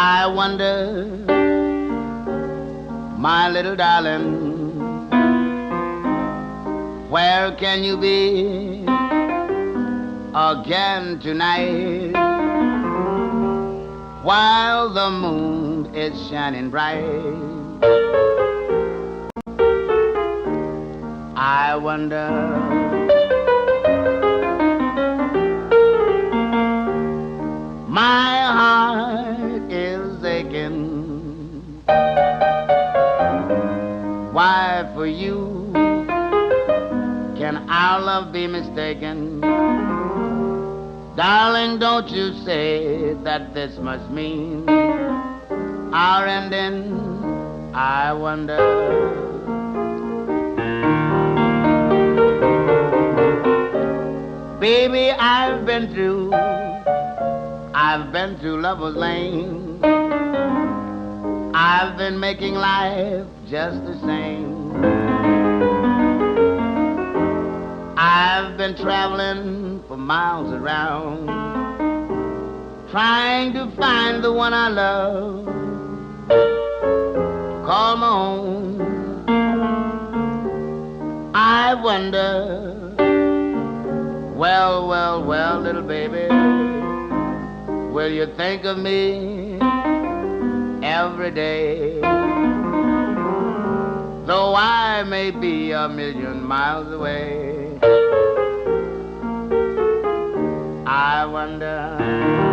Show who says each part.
Speaker 1: I wonder, my little darling, where can you be again tonight, while the moon is shining bright? I wonder, my heart is aching. Why for you can our love be mistaken? Darling, don't you say that this must mean our ending. I wonder. Baby, I've been through Lover's Lane. I've been making life just the same. I've been traveling for miles around, trying to find the one I love, call my own. I wonder, well, well, well, little baby, will you think of me every day? Though I may be a million miles away, I wonder.